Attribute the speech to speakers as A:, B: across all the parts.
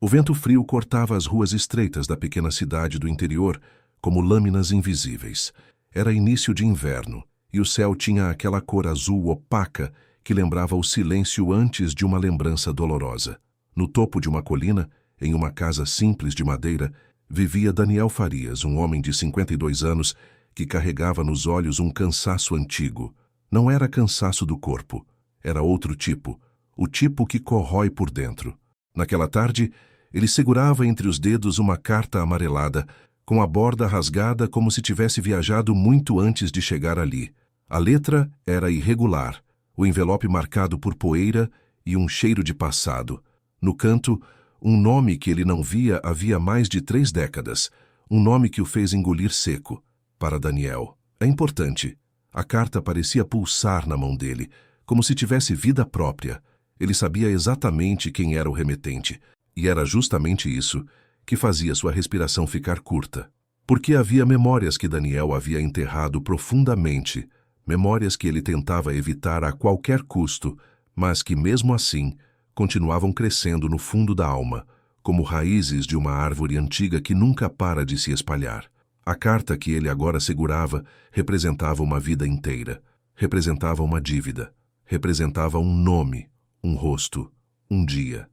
A: O vento frio cortava as ruas estreitas da pequena cidade do interior como lâminas invisíveis. Era início de inverno, e o céu tinha aquela cor azul opaca que lembrava o silêncio antes de uma lembrança dolorosa. No topo de uma colina, em uma casa simples de madeira, vivia Daniel Farias, um homem de 52 anos que carregava nos olhos um cansaço antigo. Não era cansaço do corpo, era outro tipo, o tipo que corrói por dentro. Naquela tarde, ele segurava entre os dedos uma carta amarelada, com a borda rasgada como se tivesse viajado muito antes de chegar ali. A letra era irregular, o envelope marcado por poeira e um cheiro de passado. No canto, um nome que ele não via havia mais de 3 décadas, um nome que o fez engolir seco. Para Daniel. É importante. A carta parecia pulsar na mão dele, como se tivesse vida própria. Ele sabia exatamente quem era o remetente, e era justamente isso que fazia sua respiração ficar curta. Porque havia memórias que Daniel havia enterrado profundamente, memórias que ele tentava evitar a qualquer custo, mas que, mesmo assim, continuavam crescendo no fundo da alma, como raízes de uma árvore antiga que nunca para de se espalhar. A carta que ele agora segurava representava uma vida inteira, representava uma dívida, representava um nome, um rosto, um dia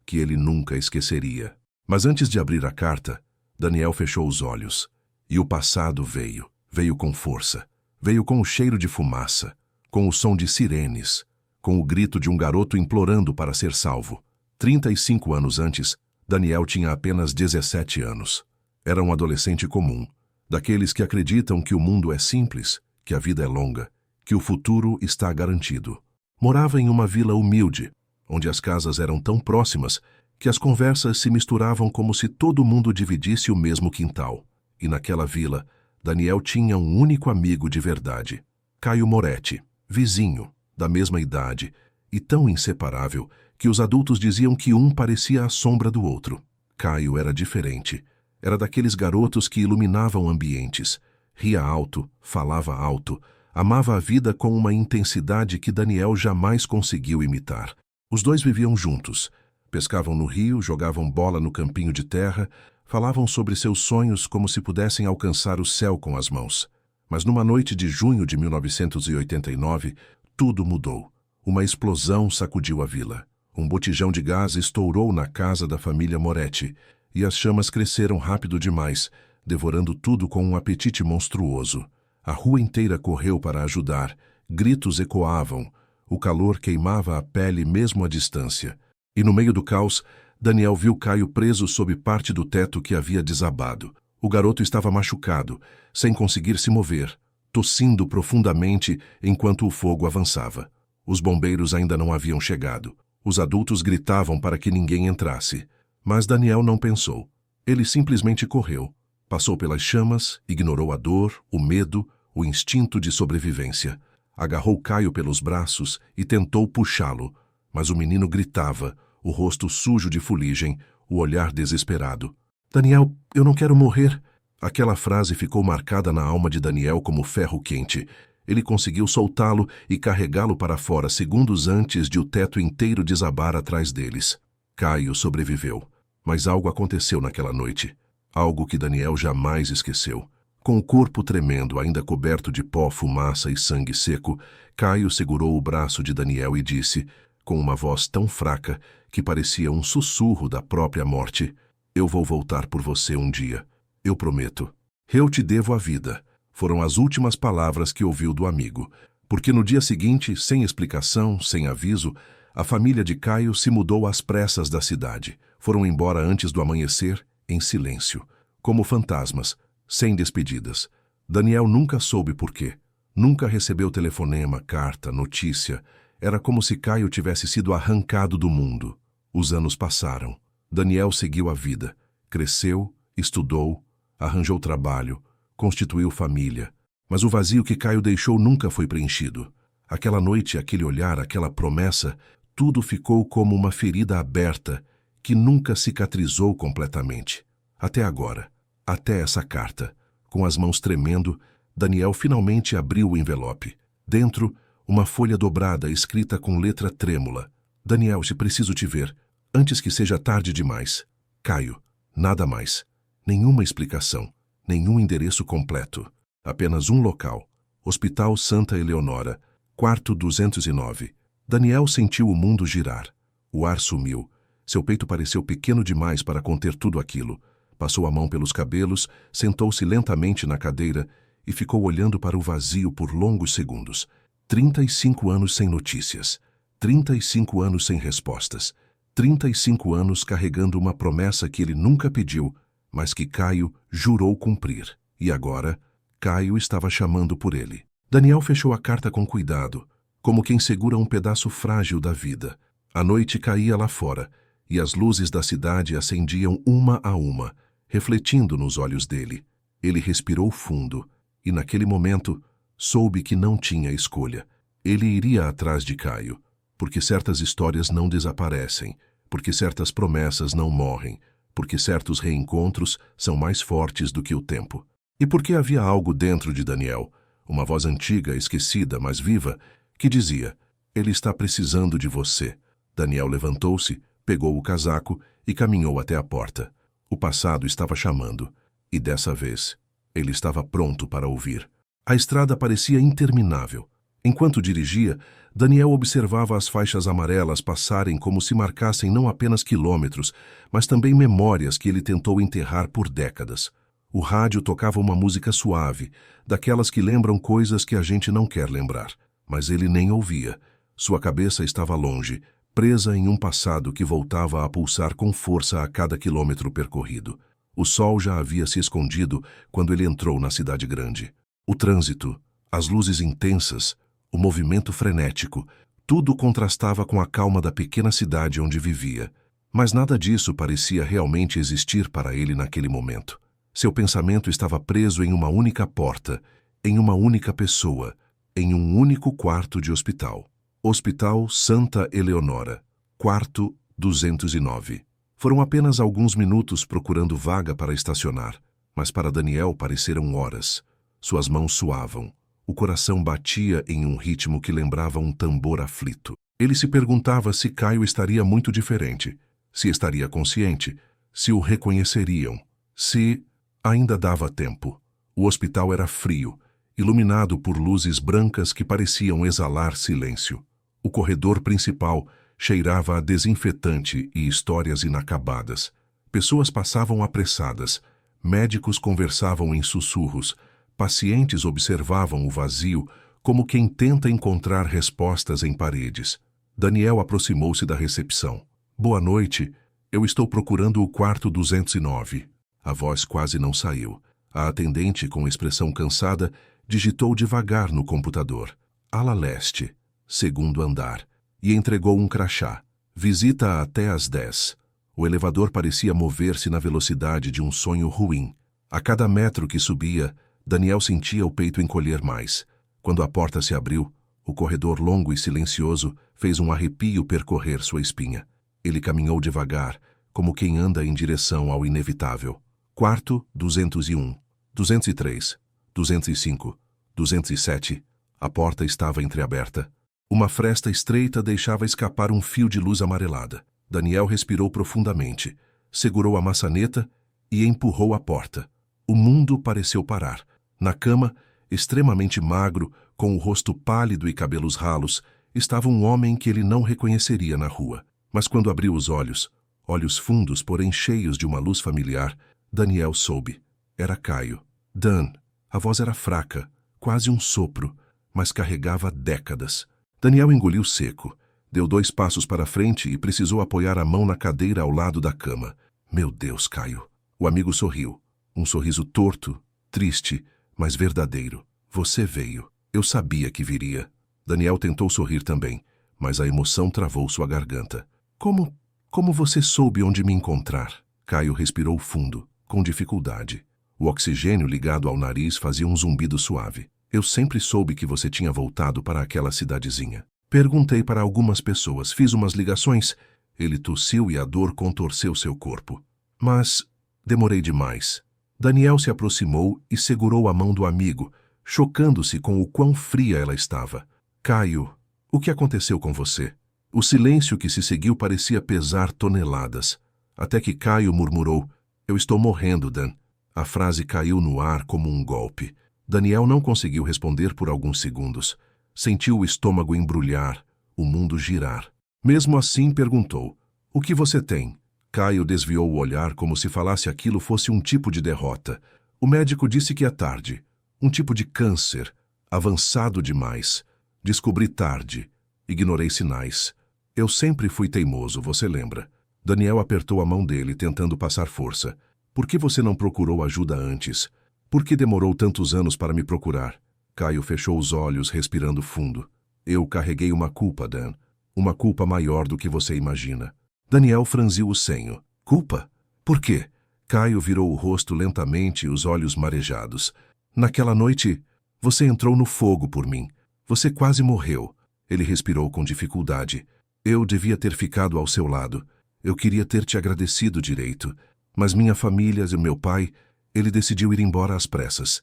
A: que ele nunca esqueceria. Mas antes de abrir a carta, Daniel fechou os olhos, e o passado veio com força, veio com o cheiro de fumaça, com o som de sirenes, com o grito de um garoto implorando para ser salvo. 35 anos antes, Daniel tinha apenas 17 anos. Era um adolescente comum, daqueles que acreditam que o mundo é simples, que a vida é longa, que o futuro está garantido. Morava em uma vila humilde, onde as casas eram tão próximas que as conversas se misturavam como se todo mundo dividisse o mesmo quintal. E naquela vila, Daniel tinha um único amigo de verdade, Caio Moretti, vizinho, da mesma idade, e tão inseparável que os adultos diziam que um parecia a sombra do outro. Caio era diferente. Era daqueles garotos que iluminavam ambientes. Ria alto, falava alto, amava a vida com uma intensidade que Daniel jamais conseguiu imitar. Os dois viviam juntos. Pescavam no rio, jogavam bola no campinho de terra, falavam sobre seus sonhos como se pudessem alcançar o céu com as mãos. Mas numa noite de junho de 1989, tudo mudou. Uma explosão sacudiu a vila. Um botijão de gás estourou na casa da família Moretti, e as chamas cresceram rápido demais, devorando tudo com um apetite monstruoso. A rua inteira correu para ajudar, gritos ecoavam, o calor queimava a pele mesmo à distância. E no meio do caos, Daniel viu Caio preso sob parte do teto que havia desabado. O garoto estava machucado, sem conseguir se mover, tossindo profundamente enquanto o fogo avançava. Os bombeiros ainda não haviam chegado. Os adultos gritavam para que ninguém entrasse. Mas Daniel não pensou. Ele simplesmente correu. Passou pelas chamas, ignorou a dor, o medo, o instinto de sobrevivência. Agarrou Caio pelos braços e tentou puxá-lo. Mas o menino gritava, o rosto sujo de fuligem, o olhar desesperado. "Daniel, eu não quero morrer." Aquela frase ficou marcada na alma de Daniel como ferro quente. Ele conseguiu soltá-lo e carregá-lo para fora segundos antes de o teto inteiro desabar atrás deles. Caio sobreviveu. Mas algo aconteceu naquela noite. Algo que Daniel jamais esqueceu. Com o corpo tremendo, ainda coberto de pó, fumaça e sangue seco, Caio segurou o braço de Daniel e disse, com uma voz tão fraca que parecia um sussurro da própria morte: "Eu vou voltar por você um dia. Eu prometo. Eu te devo a vida." Foram as últimas palavras que ouviu do amigo, porque no dia seguinte, sem explicação, sem aviso, a família de Caio se mudou às pressas da cidade. Foram embora antes do amanhecer, em silêncio, como fantasmas, sem despedidas. Daniel nunca soube por quê. Nunca recebeu telefonema, carta, notícia. Era como se Caio tivesse sido arrancado do mundo. Os anos passaram. Daniel seguiu a vida. Cresceu, estudou, arranjou trabalho, constituiu família. Mas o vazio que Caio deixou nunca foi preenchido. Aquela noite, aquele olhar, aquela promessa, tudo ficou como uma ferida aberta que nunca cicatrizou completamente. Até agora. Até essa carta. Com as mãos tremendo, Daniel finalmente abriu o envelope. Dentro, uma folha dobrada escrita com letra trêmula. "Daniel, se preciso te ver. Antes que seja tarde demais. Caio. Nada mais. Nenhuma explicação. Nenhum endereço completo. Apenas um local. Hospital Santa Eleonora, quarto 209. Daniel sentiu o mundo girar. O ar sumiu. Seu peito pareceu pequeno demais para conter tudo aquilo. Passou a mão pelos cabelos, sentou-se lentamente na cadeira e ficou olhando para o vazio por longos segundos. 35 anos sem notícias. 35 anos sem respostas. 35 anos carregando uma promessa que ele nunca pediu, mas que Caio jurou cumprir. E agora, Caio estava chamando por ele. Daniel fechou a carta com cuidado, como quem segura um pedaço frágil da vida. A noite caía lá fora, e as luzes da cidade acendiam uma a uma, refletindo nos olhos dele. Ele respirou fundo, e naquele momento soube que não tinha escolha. Ele iria atrás de Caio, porque certas histórias não desaparecem, porque certas promessas não morrem, porque certos reencontros são mais fortes do que o tempo. E porque havia algo dentro de Daniel, uma voz antiga, esquecida, mas viva, que dizia: ele está precisando de você. Daniel levantou-se, pegou o casaco e caminhou até a porta. O passado estava chamando, e dessa vez, ele estava pronto para ouvir. A estrada parecia interminável. Enquanto dirigia, Daniel observava as faixas amarelas passarem como se marcassem não apenas quilômetros, mas também memórias que ele tentou enterrar por décadas. O rádio tocava uma música suave, daquelas que lembram coisas que a gente não quer lembrar. Mas ele nem ouvia. Sua cabeça estava longe, presa em um passado que voltava a pulsar com força a cada quilômetro percorrido. O sol já havia se escondido quando ele entrou na cidade grande. O trânsito, as luzes intensas, o movimento frenético, tudo contrastava com a calma da pequena cidade onde vivia. Mas nada disso parecia realmente existir para ele naquele momento. Seu pensamento estava preso em uma única porta, em uma única pessoa, em um único quarto de hospital. Hospital Santa Eleonora, quarto 209. Foram apenas alguns minutos procurando vaga para estacionar, mas para Daniel pareceram horas. Suas mãos suavam. O coração batia em um ritmo que lembrava um tambor aflito. Ele se perguntava se Caio estaria muito diferente, se estaria consciente, se o reconheceriam, se ainda dava tempo. O hospital era frio, iluminado por luzes brancas que pareciam exalar silêncio. O corredor principal cheirava a desinfetante e histórias inacabadas. Pessoas passavam apressadas, médicos conversavam em sussurros, pacientes observavam o vazio como quem tenta encontrar respostas em paredes. Daniel aproximou-se da recepção. Boa noite, eu estou procurando o quarto 209. A voz quase não saiu. A atendente, com expressão cansada, digitou devagar no computador. Ala leste, segundo andar, e entregou um crachá. Visita até às 10. O elevador parecia mover-se na velocidade de um sonho ruim. A cada metro que subia, Daniel sentia o peito encolher mais. Quando a porta se abriu, o corredor longo e silencioso fez um arrepio percorrer sua espinha. Ele caminhou devagar, como quem anda em direção ao inevitável. Quarto 201, 203, 205, 207. A porta estava entreaberta. Uma fresta estreita deixava escapar um fio de luz amarelada. Daniel respirou profundamente, segurou a maçaneta e empurrou a porta. O mundo pareceu parar. Na cama, extremamente magro, com o rosto pálido e cabelos ralos, estava um homem que ele não reconheceria na rua. Mas quando abriu os olhos, olhos fundos, porém cheios de uma luz familiar, Daniel soube. Era Caio. Dan. A voz era fraca, quase um sopro, mas carregava décadas. Daniel engoliu seco, deu 2 passos para frente e precisou apoiar a mão na cadeira ao lado da cama. Meu Deus, Caio. O amigo sorriu. Um sorriso torto, triste, mas verdadeiro. Você veio. Eu sabia que viria. Daniel tentou sorrir também, mas a emoção travou sua garganta. Como você soube onde me encontrar? Caio respirou fundo, com dificuldade. O oxigênio ligado ao nariz fazia um zumbido suave. Eu sempre soube que você tinha voltado para aquela cidadezinha. Perguntei para algumas pessoas, fiz umas ligações. Ele tossiu e a dor contorceu seu corpo. Mas demorei demais. Daniel se aproximou e segurou a mão do amigo, chocando-se com o quão fria ela estava. Caio, o que aconteceu com você? O silêncio que se seguiu parecia pesar toneladas, até que Caio murmurou: "Eu estou morrendo, Dan." A frase caiu no ar como um golpe. Daniel não conseguiu responder por alguns segundos. Sentiu o estômago embrulhar, o mundo girar. Mesmo assim, perguntou: "O que você tem?" Caio desviou o olhar como se falasse aquilo fosse um tipo de derrota. O médico disse que é tarde. Um tipo de câncer, avançado demais. Descobri tarde. Ignorei sinais. Eu sempre fui teimoso, você lembra? Daniel apertou a mão dele, tentando passar força. Por que você não procurou ajuda antes? Por que demorou tantos anos para me procurar? Caio fechou os olhos, respirando fundo. Eu carreguei uma culpa, Dan. Uma culpa maior do que você imagina. Daniel franziu o senho. Culpa? Por quê? Caio virou o rosto lentamente e os olhos marejados. Naquela noite, você entrou no fogo por mim. Você quase morreu. Ele respirou com dificuldade. Eu devia ter ficado ao seu lado. Eu queria ter te agradecido direito. Mas minha família e meu pai, ele decidiu ir embora às pressas.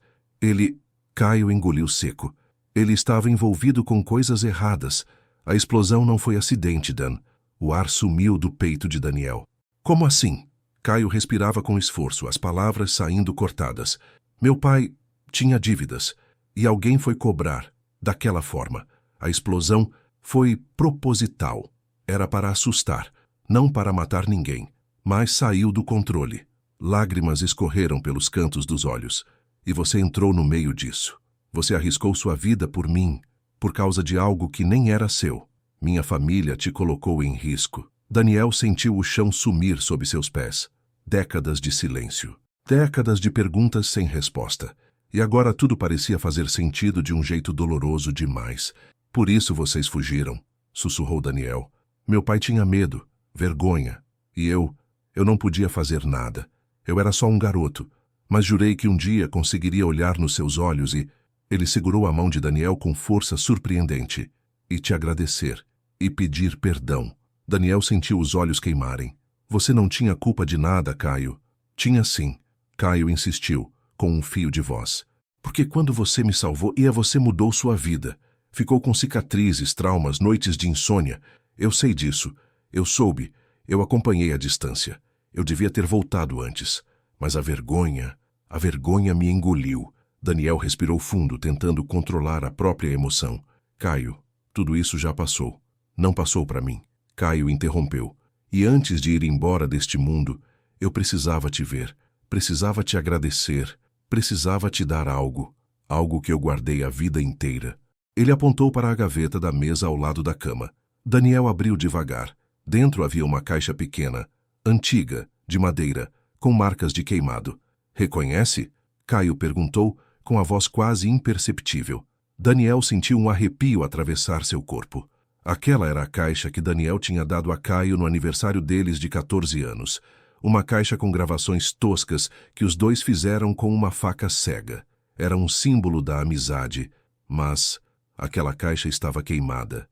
A: Caio engoliu seco. Ele estava envolvido com coisas erradas. A explosão não foi acidente, Dan. O ar sumiu do peito de Daniel. Como assim? Caio respirava com esforço, as palavras saindo cortadas. Meu pai tinha dívidas, e alguém foi cobrar, daquela forma. A explosão foi proposital. Era para assustar, não para matar ninguém. Mas saiu do controle. Lágrimas escorreram pelos cantos dos olhos. E você entrou no meio disso. Você arriscou sua vida por mim, por causa de algo que nem era seu. Minha família te colocou em risco. Daniel sentiu o chão sumir sob seus pés. Décadas de silêncio. Décadas de perguntas sem resposta. E agora tudo parecia fazer sentido de um jeito doloroso demais. Por isso vocês fugiram, sussurrou Daniel. Meu pai tinha medo, vergonha. E eu não podia fazer nada. Eu era só um garoto. Mas jurei que um dia conseguiria olhar nos seus olhos e... Ele segurou a mão de Daniel com força surpreendente. E te agradecer. E pedir perdão. Daniel sentiu os olhos queimarem. Você não tinha culpa de nada, Caio. Tinha sim. Caio insistiu, com um fio de voz. Porque quando você me salvou, você mudou sua vida. Ficou com cicatrizes, traumas, noites de insônia. Eu sei disso. Eu soube. Eu acompanhei à distância. Eu devia ter voltado antes. Mas a vergonha me engoliu. Daniel respirou fundo, tentando controlar a própria emoção. Caio, tudo isso já passou. Não passou para mim. Caio interrompeu. E antes de ir embora deste mundo, eu precisava te ver. Precisava te agradecer. Precisava te dar algo. Algo que eu guardei a vida inteira. Ele apontou para a gaveta da mesa ao lado da cama. Daniel abriu devagar. Dentro havia uma caixa pequena, antiga, de madeira, com marcas de queimado. Reconhece? Caio perguntou, com a voz quase imperceptível. Daniel sentiu um arrepio atravessar seu corpo. Aquela era a caixa que Daniel tinha dado a Caio no aniversário deles de 14 anos. Uma caixa com gravações toscas que os dois fizeram com uma faca cega. Era um símbolo da amizade, mas aquela caixa estava queimada.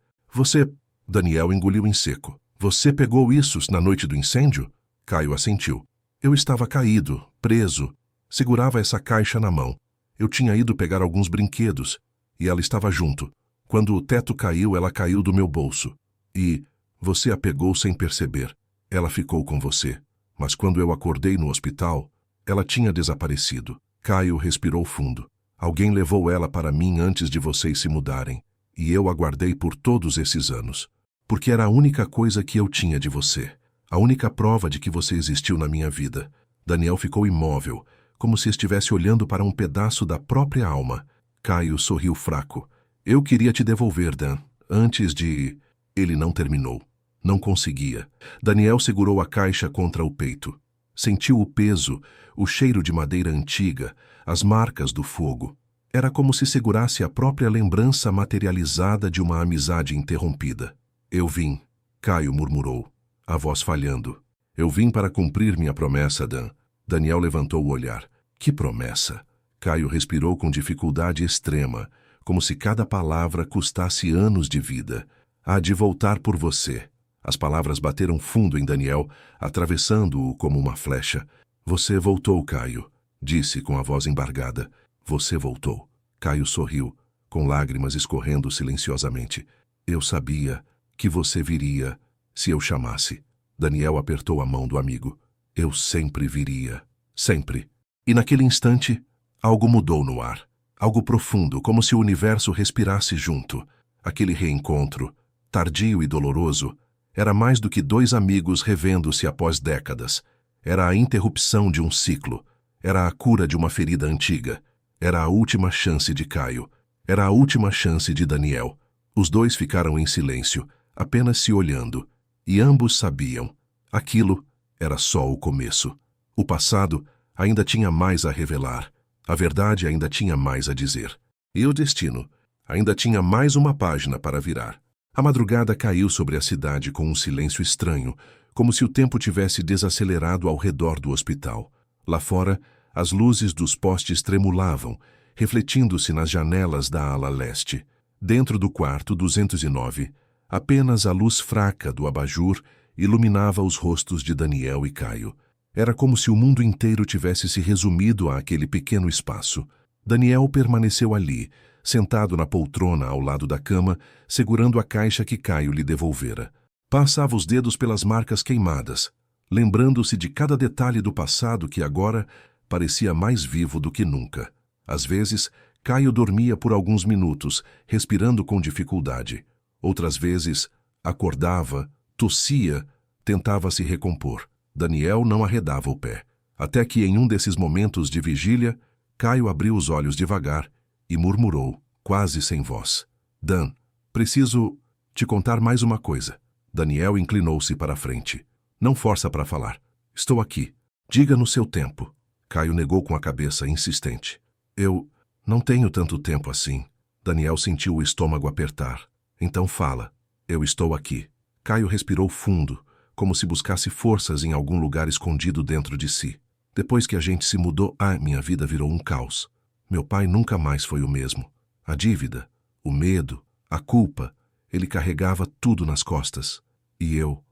A: Daniel engoliu em seco. Você pegou isso na noite do incêndio? Caio assentiu. Eu estava caído, preso. Segurava essa caixa na mão. Eu tinha ido pegar alguns brinquedos, e ela estava junto. Quando o teto caiu, ela caiu do meu bolso. E você a pegou sem perceber. Ela ficou com você. Mas quando eu acordei no hospital, ela tinha desaparecido. Caio respirou fundo. Alguém levou ela para mim antes de vocês se mudarem. E eu aguardei por todos esses anos. Porque era a única coisa que eu tinha de você. A única prova de que você existiu na minha vida. Daniel ficou imóvel, como se estivesse olhando para um pedaço da própria alma. Caio sorriu fraco. Eu queria te devolver, Dan, antes de... Ele não terminou. Não conseguia. Daniel segurou a caixa contra o peito. Sentiu o peso, o cheiro de madeira antiga, as marcas do fogo. Era como se segurasse a própria lembrança materializada de uma amizade interrompida. Eu vim, Caio murmurou, a voz falhando. Eu vim para cumprir minha promessa, Dan. Daniel levantou o olhar. Que promessa? Caio respirou com dificuldade extrema, como se cada palavra custasse anos de vida. Há de voltar por você. As palavras bateram fundo em Daniel, atravessando-o como uma flecha. Você voltou, Caio, disse com a voz embargada. Você voltou. Caio sorriu, com lágrimas escorrendo silenciosamente. Eu sabia. que você viria se eu chamasse. Daniel apertou a mão do amigo. Eu sempre viria. Sempre. E naquele instante, algo mudou no ar. Algo profundo, como se o universo respirasse junto. Aquele reencontro, tardio e doloroso, era mais do que dois amigos revendo-se após décadas. Era a interrupção de um ciclo. Era a cura de uma ferida antiga. Era a última chance de Caio. Era a última chance de Daniel. Os dois ficaram em silêncio, apenas se olhando. E ambos sabiam. Aquilo era só o começo. O passado ainda tinha mais a revelar. A verdade ainda tinha mais a dizer. E o destino ainda tinha mais uma página para virar. A madrugada caiu sobre a cidade com um silêncio estranho, como se o tempo tivesse desacelerado ao redor do hospital. Lá fora, as luzes dos postes tremulavam, refletindo-se nas janelas da ala leste. Dentro do quarto 209, apenas a luz fraca do abajur iluminava os rostos de Daniel e Caio. Era como se o mundo inteiro tivesse se resumido àquele pequeno espaço. Daniel permaneceu ali, sentado na poltrona ao lado da cama, segurando a caixa que Caio lhe devolvera. Passava os dedos pelas marcas queimadas, lembrando-se de cada detalhe do passado que agora parecia mais vivo do que nunca. Às vezes, Caio dormia por alguns minutos, respirando com dificuldade. Outras vezes, acordava, tossia, tentava se recompor. Daniel não arredava o pé. Até que, em um desses momentos de vigília, Caio abriu os olhos devagar e murmurou, quase sem voz. Dan, preciso te contar mais uma coisa. Daniel inclinou-se para a frente. Não força para falar. Estou aqui. Diga no seu tempo. Caio negou com a cabeça, insistente. Eu não tenho tanto tempo assim. Daniel sentiu o estômago apertar. Então fala. Eu estou aqui. Caio respirou fundo, como se buscasse forças em algum lugar escondido dentro de si. Depois que a gente se mudou, minha vida virou um caos. Meu pai nunca mais foi o mesmo. A dívida, o medo, a culpa, ele carregava tudo nas costas. E eu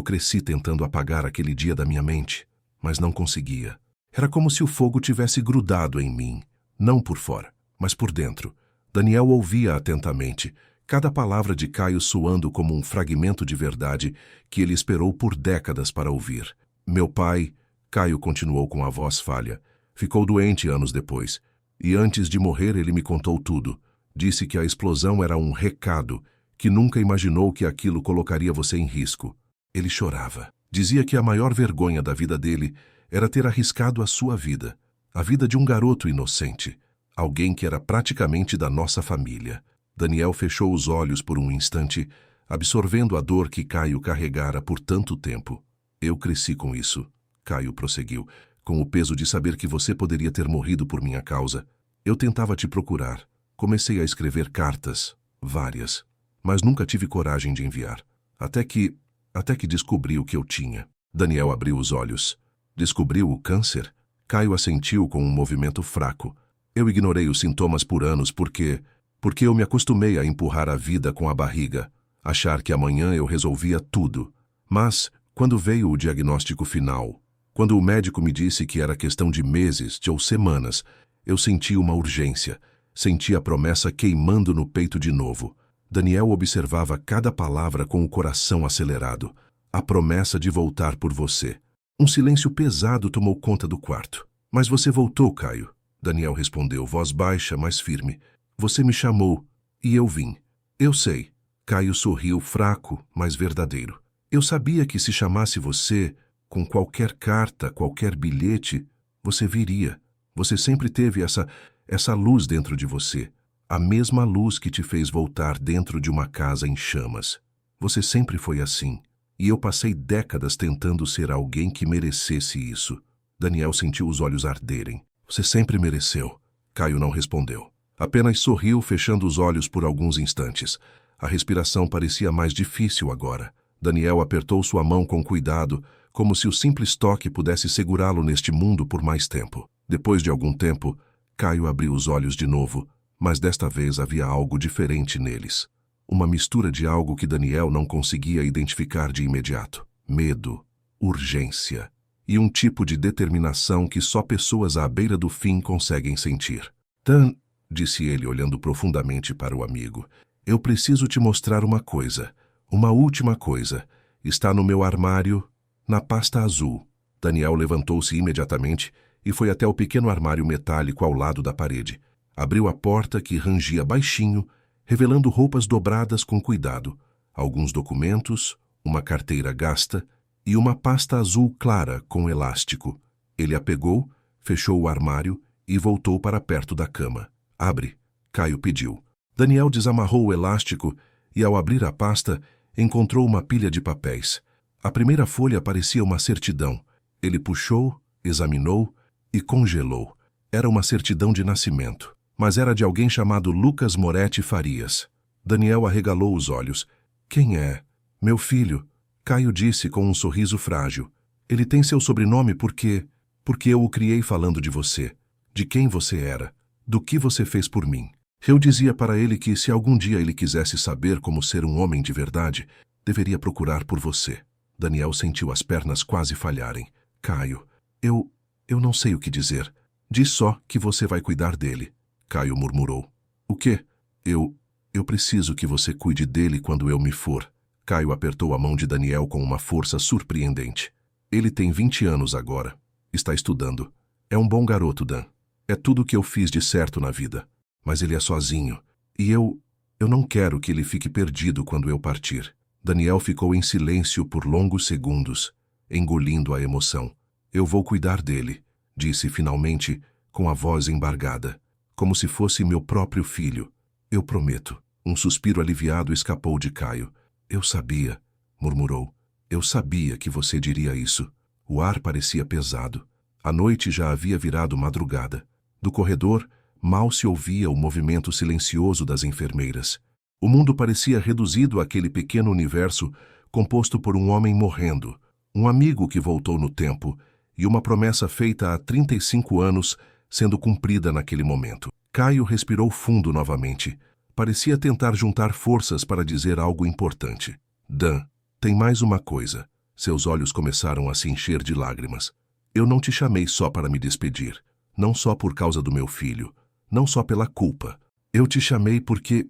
A: cresci tentando apagar aquele dia da minha mente, mas não conseguia. Era como se o fogo tivesse grudado em mim, não por fora, mas por dentro. Daniel ouvia atentamente, cada palavra de Caio soando como um fragmento de verdade que ele esperou por décadas para ouvir. Meu pai, Caio continuou com a voz falha, ficou doente anos depois, e antes de morrer ele me contou tudo. Disse que a explosão era um recado, que nunca imaginou que aquilo colocaria você em risco. Ele chorava. Dizia que a maior vergonha da vida dele era ter arriscado a sua vida, a vida de um garoto inocente, alguém que era praticamente da nossa família. Daniel fechou os olhos por um instante, absorvendo a dor que Caio carregara por tanto tempo. Eu cresci com isso, Caio prosseguiu, com o peso de saber que você poderia ter morrido por minha causa. Eu tentava te procurar. Comecei a escrever cartas, várias, mas nunca tive coragem de enviar. Até que descobri o que eu tinha. Daniel abriu os olhos. Descobriu o câncer? Caio assentiu com um movimento fraco. Eu ignorei os sintomas por anos porque eu me acostumei a empurrar a vida com a barriga, achar que amanhã eu resolvia tudo. Mas, quando veio o diagnóstico final, quando o médico me disse que era questão de meses ou semanas, eu senti uma urgência, senti a promessa queimando no peito de novo. Daniel observava cada palavra com o coração acelerado. A promessa de voltar por você. Um silêncio pesado tomou conta do quarto. Mas você voltou, Caio. Daniel respondeu, voz baixa, mas firme. Você me chamou, e eu vim. Eu sei. Caio sorriu, fraco, mas verdadeiro. Eu sabia que se chamasse você, com qualquer carta, qualquer bilhete, você viria. Você sempre teve essa luz dentro de você. A mesma luz que te fez voltar dentro de uma casa em chamas. Você sempre foi assim. E eu passei décadas tentando ser alguém que merecesse isso. Daniel sentiu os olhos arderem. Você sempre mereceu. Caio não respondeu. Apenas sorriu, fechando os olhos por alguns instantes. A respiração parecia mais difícil agora. Daniel apertou sua mão com cuidado, como se o simples toque pudesse segurá-lo neste mundo por mais tempo. Depois de algum tempo, Caio abriu os olhos de novo, mas desta vez havia algo diferente neles. Uma mistura de algo que Daniel não conseguia identificar de imediato. Medo, urgência e um tipo de determinação que só pessoas à beira do fim conseguem sentir. Dan, disse ele olhando profundamente para o amigo, eu preciso te mostrar uma coisa. Uma última coisa. Está no meu armário, na pasta azul. Daniel levantou-se imediatamente e foi até o pequeno armário metálico ao lado da parede. Abriu a porta que rangia baixinho, revelando roupas dobradas com cuidado, alguns documentos, uma carteira gasta e uma pasta azul clara com elástico. Ele a pegou, fechou o armário e voltou para perto da cama. Abre, Caio pediu. Daniel desamarrou o elástico e, ao abrir a pasta, encontrou uma pilha de papéis. A primeira folha parecia uma certidão. Ele puxou, examinou e congelou. Era uma certidão de nascimento, mas era de alguém chamado Lucas Moretti Farias. Daniel arregalou os olhos. Quem é? Meu filho, Caio disse com um sorriso frágil. Ele tem seu sobrenome porque eu o criei falando de você, de quem você era, do que você fez por mim. Eu dizia para ele que se algum dia ele quisesse saber como ser um homem de verdade, deveria procurar por você. Daniel sentiu as pernas quase falharem. Caio, eu não sei o que dizer. Diz só que você vai cuidar dele. Caio murmurou. O quê? Eu preciso que você cuide dele quando eu me for. Caio apertou a mão de Daniel com uma força surpreendente. Ele tem 20 anos agora. Está estudando. É um bom garoto, Dan. É tudo o que eu fiz de certo na vida. Mas ele é sozinho. E eu não quero que ele fique perdido quando eu partir. Daniel ficou em silêncio por longos segundos, engolindo a emoção. Eu vou cuidar dele, disse finalmente, com a voz embargada, como se fosse meu próprio filho. Eu prometo. Um suspiro aliviado escapou de Caio. Eu sabia, murmurou. Eu sabia que você diria isso. O ar parecia pesado. A noite já havia virado madrugada. Do corredor, mal se ouvia o movimento silencioso das enfermeiras. O mundo parecia reduzido àquele pequeno universo composto por um homem morrendo, um amigo que voltou no tempo e uma promessa feita há 35 anos sendo cumprida naquele momento. Caio respirou fundo novamente. Parecia tentar juntar forças para dizer algo importante. Dan, tem mais uma coisa. Seus olhos começaram a se encher de lágrimas. Eu não te chamei só para me despedir. Não só por causa do meu filho. Não só pela culpa. Eu te chamei porque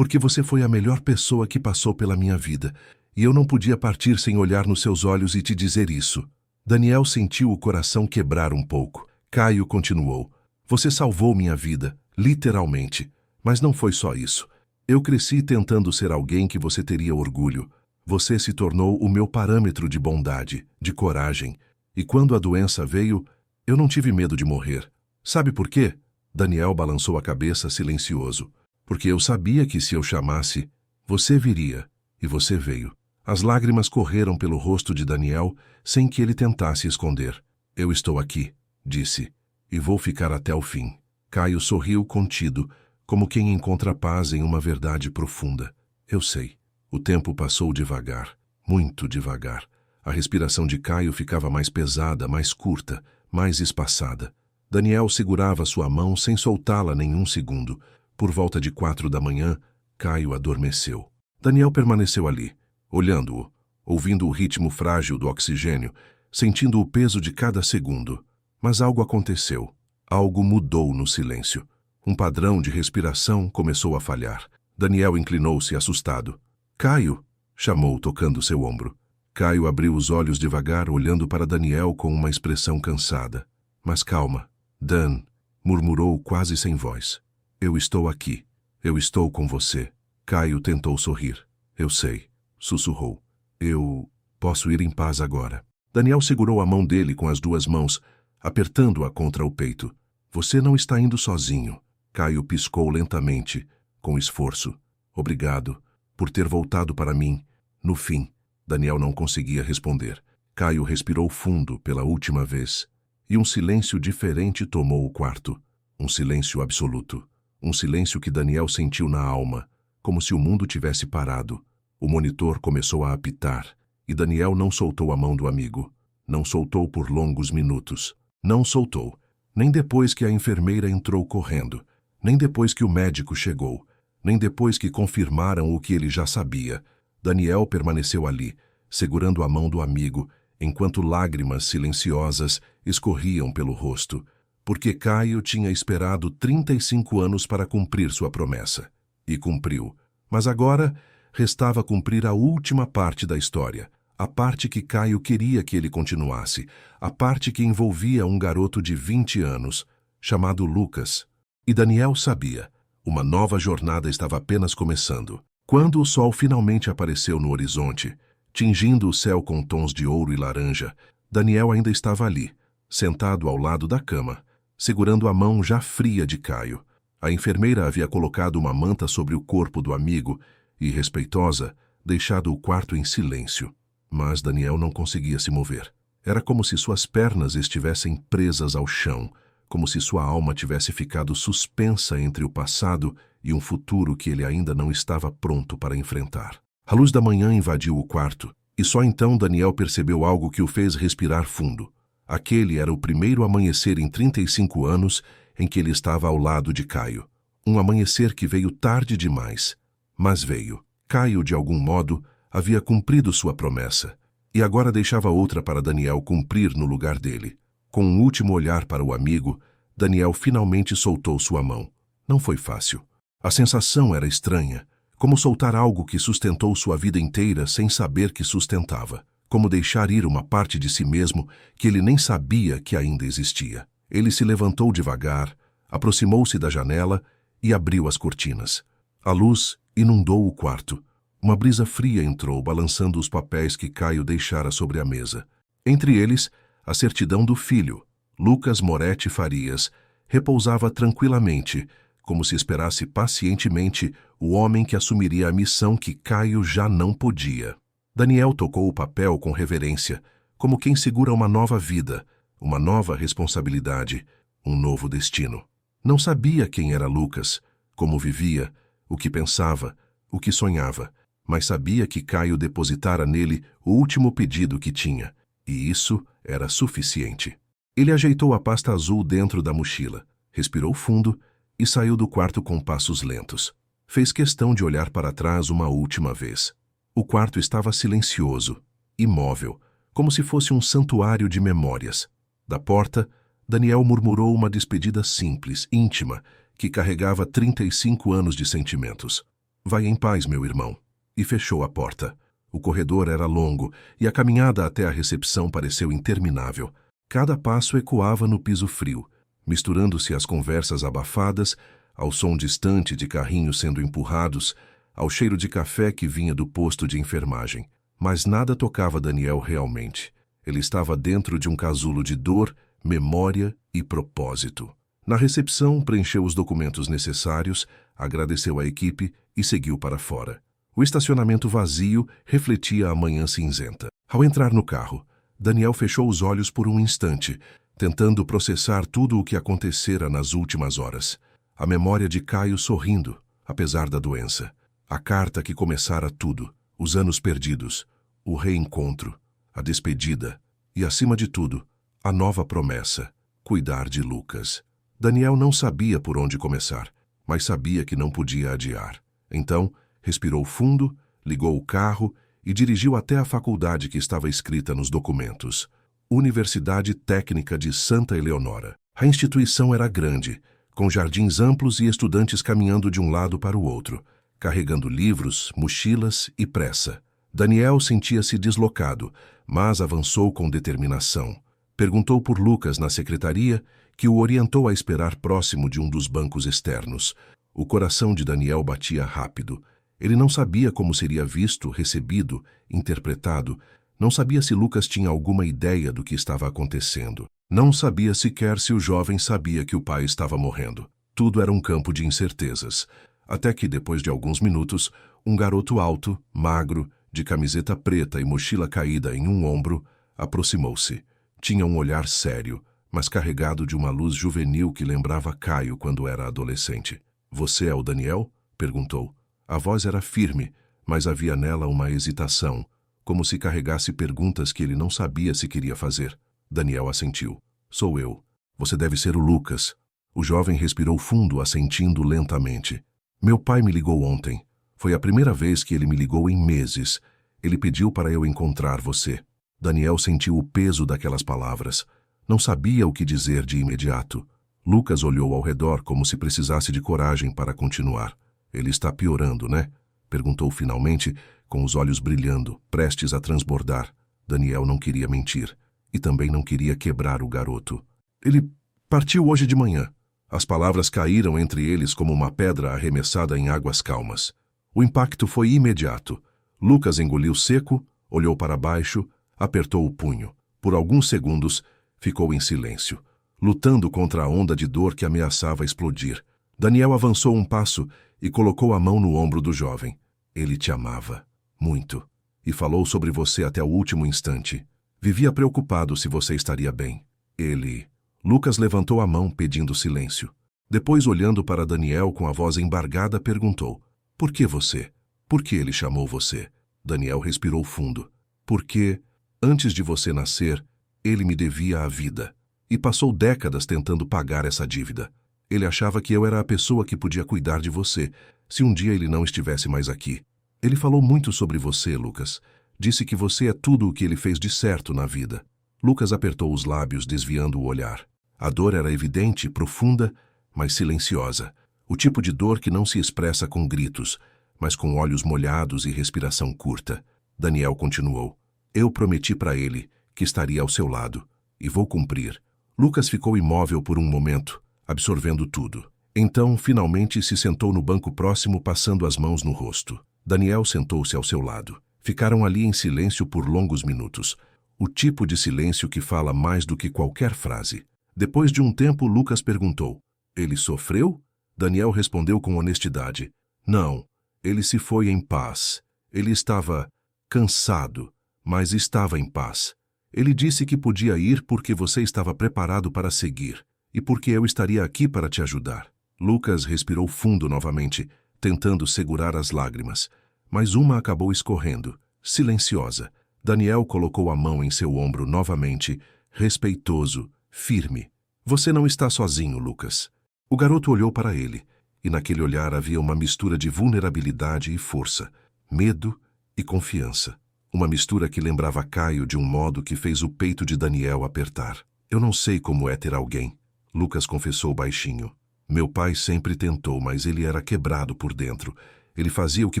A: você foi a melhor pessoa que passou pela minha vida. E eu não podia partir sem olhar nos seus olhos e te dizer isso. Daniel sentiu o coração quebrar um pouco. Caio continuou. Você salvou minha vida, literalmente. Mas não foi só isso. Eu cresci tentando ser alguém que você teria orgulho. Você se tornou o meu parâmetro de bondade, de coragem. E quando a doença veio, eu não tive medo de morrer. Sabe por quê? Daniel balançou a cabeça silencioso. Porque eu sabia que se eu chamasse, você viria. E você veio. As lágrimas correram pelo rosto de Daniel sem que ele tentasse esconder. Eu estou aqui, disse, e vou ficar até o fim. Caio sorriu contido, como quem encontra paz em uma verdade profunda. Eu sei. O tempo passou devagar, muito devagar. A respiração de Caio ficava mais pesada, mais curta, mais espaçada. Daniel segurava sua mão sem soltá-la nenhum segundo. Por volta de 4 da manhã, Caio adormeceu. Daniel permaneceu ali, olhando-o, ouvindo o ritmo frágil do oxigênio, sentindo o peso de cada segundo. Mas algo aconteceu. Algo mudou no silêncio. Um padrão de respiração começou a falhar. Daniel inclinou-se assustado. Caio! Chamou, tocando seu ombro. Caio abriu os olhos devagar, olhando para Daniel com uma expressão cansada. Mas calma, Dan, murmurou quase sem voz. Eu estou aqui. Eu estou com você. Caio tentou sorrir. Eu sei, sussurrou. Eu posso ir em paz agora. Daniel segurou a mão dele com as duas mãos, apertando-a contra o peito. Você não está indo sozinho. Caio piscou lentamente, com esforço. Obrigado por ter voltado para mim. No fim, Daniel não conseguia responder. Caio respirou fundo pela última vez, e um silêncio diferente tomou o quarto. Um silêncio absoluto. Um silêncio que Daniel sentiu na alma, como se o mundo tivesse parado. O monitor começou a apitar, e Daniel não soltou a mão do amigo. Não soltou por longos minutos. Não soltou, nem depois que a enfermeira entrou correndo, nem depois que o médico chegou, nem depois que confirmaram o que ele já sabia. Daniel permaneceu ali, segurando a mão do amigo, enquanto lágrimas silenciosas escorriam pelo rosto, porque Caio tinha esperado 35 anos para cumprir sua promessa. E cumpriu. Mas agora Restava cumprir a última parte da história, a parte que Caio queria que ele continuasse, a parte que envolvia um garoto de 20 anos, chamado Lucas. E Daniel sabia, uma nova jornada estava apenas começando. Quando o sol finalmente apareceu no horizonte, tingindo o céu com tons de ouro e laranja, Daniel ainda estava ali, sentado ao lado da cama, segurando a mão já fria de Caio. A enfermeira havia colocado uma manta sobre o corpo do amigo e, respeitosa, deixado o quarto em silêncio. Mas Daniel não conseguia se mover. Era como se suas pernas estivessem presas ao chão, como se sua alma tivesse ficado suspensa entre o passado e um futuro que ele ainda não estava pronto para enfrentar. A luz da manhã invadiu o quarto, e só então Daniel percebeu algo que o fez respirar fundo. Aquele era o primeiro amanhecer em 35 anos em que ele estava ao lado de Caio. Um amanhecer que veio tarde demais, mas veio. Caio, de algum modo, havia cumprido sua promessa, e agora deixava outra para Daniel cumprir no lugar dele. Com um último olhar para o amigo, Daniel finalmente soltou sua mão. Não foi fácil. A sensação era estranha, como soltar algo que sustentou sua vida inteira sem saber que sustentava, como deixar ir uma parte de si mesmo que ele nem sabia que ainda existia. Ele se levantou devagar, aproximou-se da janela e abriu as cortinas. A luz inundou o quarto. Uma brisa fria entrou, balançando os papéis que Caio deixara sobre a mesa. Entre eles, a certidão do filho, Lucas Moretti Farias, repousava tranquilamente, como se esperasse pacientemente o homem que assumiria a missão que Caio já não podia. Daniel tocou o papel com reverência, como quem segura uma nova vida, uma nova responsabilidade, um novo destino. Não sabia quem era Lucas, como vivia, o que pensava, o que sonhava, mas sabia que Caio depositara nele o último pedido que tinha, e isso era suficiente. Ele ajeitou a pasta azul dentro da mochila, respirou fundo e saiu do quarto com passos lentos. Fez questão de olhar para trás uma última vez. O quarto estava silencioso, imóvel, como se fosse um santuário de memórias. Da porta, Daniel murmurou uma despedida simples, íntima, que carregava 35 anos de sentimentos. Vai em paz, meu irmão. E fechou a porta. O corredor era longo e a caminhada até a recepção pareceu interminável. Cada passo ecoava no piso frio, misturando-se às conversas abafadas, ao som distante de carrinhos sendo empurrados, ao cheiro de café que vinha do posto de enfermagem. Mas nada tocava Daniel realmente. Ele estava dentro de um casulo de dor, memória e propósito. Na recepção, preencheu os documentos necessários, agradeceu à equipe e seguiu para fora. O estacionamento vazio refletia a manhã cinzenta. Ao entrar no carro, Daniel fechou os olhos por um instante, tentando processar tudo o que acontecera nas últimas horas. A memória de Caio sorrindo, apesar da doença. A carta que começara tudo, os anos perdidos, o reencontro, a despedida e, acima de tudo, a nova promessa, cuidar de Lucas. Daniel não sabia por onde começar, mas sabia que não podia adiar. Então, respirou fundo, ligou o carro e dirigiu até a faculdade que estava escrita nos documentos. Universidade Técnica de Santa Eleonora. A instituição era grande, com jardins amplos e estudantes caminhando de um lado para o outro, carregando livros, mochilas e pressa. Daniel sentia-se deslocado, mas avançou com determinação. Perguntou por Lucas na secretaria, que o orientou a esperar próximo de um dos bancos externos. O coração de Daniel batia rápido. Ele não sabia como seria visto, recebido, interpretado. Não sabia se Lucas tinha alguma ideia do que estava acontecendo. Não sabia sequer se o jovem sabia que o pai estava morrendo. Tudo era um campo de incertezas. Até que, depois de alguns minutos, um garoto alto, magro, de camiseta preta e mochila caída em um ombro, aproximou-se. Tinha um olhar sério, mas carregado de uma luz juvenil que lembrava Caio quando era adolescente. "Você é o Daniel?" perguntou. A voz era firme, mas havia nela uma hesitação, como se carregasse perguntas que ele não sabia se queria fazer. Daniel assentiu. "Sou eu. Você deve ser o Lucas." O jovem respirou fundo, assentindo lentamente. "Meu pai me ligou ontem. Foi a primeira vez que ele me ligou em meses. Ele pediu para eu encontrar você." Daniel sentiu o peso daquelas palavras. Não sabia o que dizer de imediato. Lucas olhou ao redor como se precisasse de coragem para continuar. "Ele está piorando, né?" Perguntou finalmente, com os olhos brilhando, prestes a transbordar. Daniel não queria mentir e também não queria quebrar o garoto. Ele partiu hoje de manhã. As palavras caíram entre eles como uma pedra arremessada em águas calmas. O impacto foi imediato. Lucas engoliu seco, olhou para baixo, apertou o punho. Por alguns segundos, ficou em silêncio, lutando contra a onda de dor que ameaçava explodir. Daniel avançou um passo e colocou a mão no ombro do jovem. Ele te amava, muito, e falou sobre você até o último instante. Vivia preocupado se você estaria bem. Ele... Lucas levantou a mão pedindo silêncio. Depois, olhando para Daniel com a voz embargada, perguntou: Por que você? Por que ele chamou você? Daniel respirou fundo. Porque, antes de você nascer, ele me devia a vida. E passou décadas tentando pagar essa dívida. Ele achava que eu era a pessoa que podia cuidar de você, se um dia ele não estivesse mais aqui. Ele falou muito sobre você, Lucas. Disse que você é tudo o que ele fez de certo na vida. Lucas apertou os lábios, desviando o olhar. A dor era evidente, profunda, mas silenciosa. O tipo de dor que não se expressa com gritos, mas com olhos molhados e respiração curta. Daniel continuou. Eu prometi para ele que estaria ao seu lado, e vou cumprir. Lucas ficou imóvel por um momento, absorvendo tudo. Então, finalmente, se sentou no banco próximo, passando as mãos no rosto. Daniel sentou-se ao seu lado. Ficaram ali em silêncio por longos minutos. O tipo de silêncio que fala mais do que qualquer frase. Depois de um tempo, Lucas perguntou: Ele sofreu? Daniel respondeu com honestidade: Não, ele se foi em paz. Ele estava cansado, mas estava em paz. Ele disse que podia ir porque você estava preparado para seguir, e porque eu estaria aqui para te ajudar. Lucas respirou fundo novamente, tentando segurar as lágrimas, mas uma acabou escorrendo, silenciosa. Daniel colocou a mão em seu ombro novamente, respeitoso, firme. Você não está sozinho, Lucas. O garoto olhou para ele, e naquele olhar havia uma mistura de vulnerabilidade e força, medo e confiança. Uma mistura que lembrava Caio de um modo que fez o peito de Daniel apertar. Eu não sei como é ter alguém, Lucas confessou baixinho. Meu pai sempre tentou, mas ele era quebrado por dentro. Ele fazia o que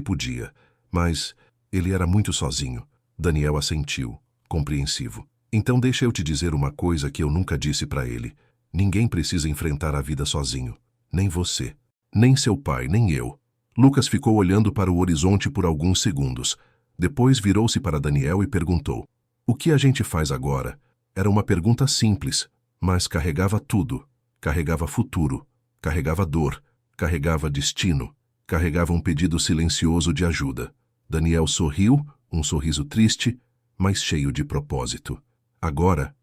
A: podia, mas ele era muito sozinho. Daniel assentiu, compreensivo. Então deixa eu te dizer uma coisa que eu nunca disse para ele. Ninguém precisa enfrentar a vida sozinho. Nem você. Nem seu pai, nem eu. Lucas ficou olhando para o horizonte por alguns segundos. Depois virou-se para Daniel e perguntou: O que a gente faz agora? Era uma pergunta simples, mas carregava tudo. Carregava futuro, carregava dor, carregava destino, carregava um pedido silencioso de ajuda. Daniel sorriu, um sorriso triste, mas cheio de propósito. Agora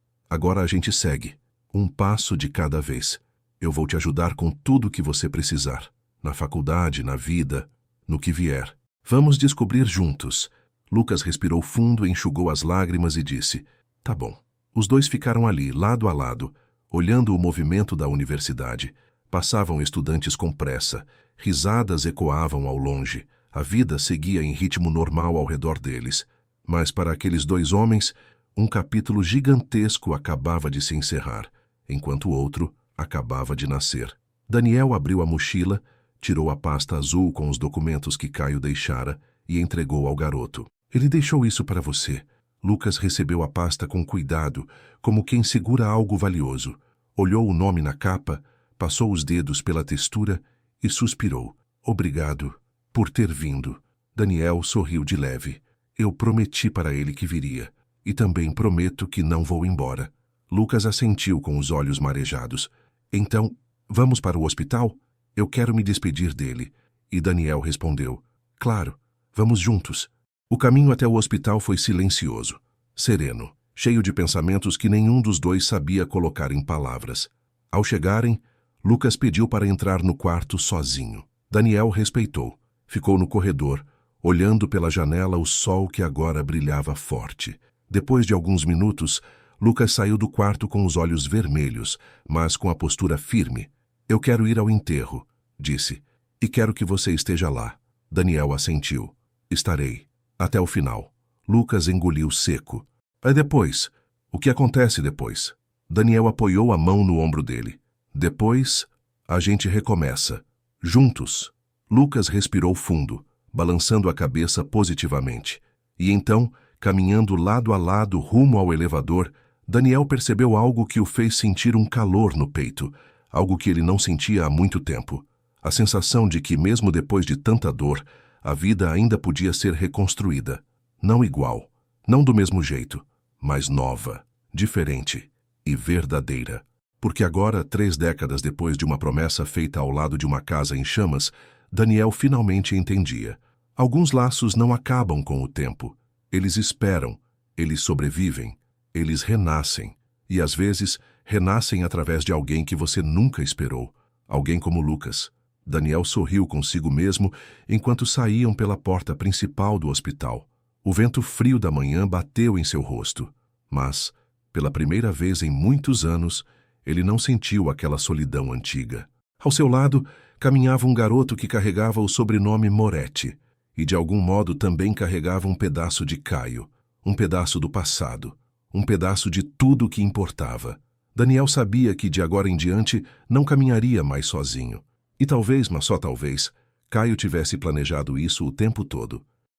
A: a gente segue, um passo de cada vez. Eu vou te ajudar com tudo o que você precisar, na faculdade, na vida, no que vier. Vamos descobrir juntos. Lucas respirou fundo, enxugou as lágrimas e disse: Tá bom. Os dois ficaram ali, lado a lado, olhando o movimento da universidade. Passavam estudantes com pressa, risadas ecoavam ao longe, a vida seguia em ritmo normal ao redor deles. Mas para aqueles dois homens, um capítulo gigantesco acabava de se encerrar, enquanto o outro acabava de nascer. Daniel abriu a mochila, tirou a pasta azul com os documentos que Caio deixara e entregou ao garoto. Ele deixou isso para você. Lucas recebeu a pasta com cuidado, como quem segura algo valioso. Olhou o nome na capa, passou os dedos pela textura e suspirou. Obrigado por ter vindo. Daniel sorriu de leve. Eu prometi para ele que viria. E também prometo que não vou embora. Lucas assentiu com os olhos marejados. Então, vamos para o hospital? Eu quero me despedir dele. E Daniel respondeu: Claro, vamos juntos. O caminho até o hospital foi silencioso, sereno, cheio de pensamentos que nenhum dos dois sabia colocar em palavras. Ao chegarem, Lucas pediu para entrar no quarto sozinho. Daniel respeitou. Ficou no corredor, olhando pela janela o sol que agora brilhava forte. Depois de alguns minutos, Lucas saiu do quarto com os olhos vermelhos, mas com a postura firme. Eu quero ir ao enterro, disse, e quero que você esteja lá. Daniel assentiu. Estarei. Até o final. Lucas engoliu seco. Depois? O que acontece depois? Daniel apoiou a mão no ombro dele. Depois, a gente recomeça. Juntos. Lucas respirou fundo, balançando a cabeça positivamente. E então, caminhando lado a lado rumo ao elevador, Daniel percebeu algo que o fez sentir um calor no peito, algo que ele não sentia há muito tempo. A sensação de que, mesmo depois de tanta dor, a vida ainda podia ser reconstruída. Não igual, não do mesmo jeito, mas nova, diferente e verdadeira. Porque agora, 3 décadas depois de uma promessa feita ao lado de uma casa em chamas, Daniel finalmente entendia. Alguns laços não acabam com o tempo. Eles esperam, eles sobrevivem, eles renascem. E às vezes, renascem através de alguém que você nunca esperou. Alguém como Lucas. Daniel sorriu consigo mesmo enquanto saíam pela porta principal do hospital. O vento frio da manhã bateu em seu rosto. Mas, pela primeira vez em muitos anos, ele não sentiu aquela solidão antiga. Ao seu lado, caminhava um garoto que carregava o sobrenome Moretti, e de algum modo também carregava um pedaço de Caio, um pedaço do passado, um pedaço de tudo que importava. Daniel sabia que de agora em diante não caminharia mais sozinho. E talvez, mas só talvez, Caio tivesse planejado isso o tempo todo.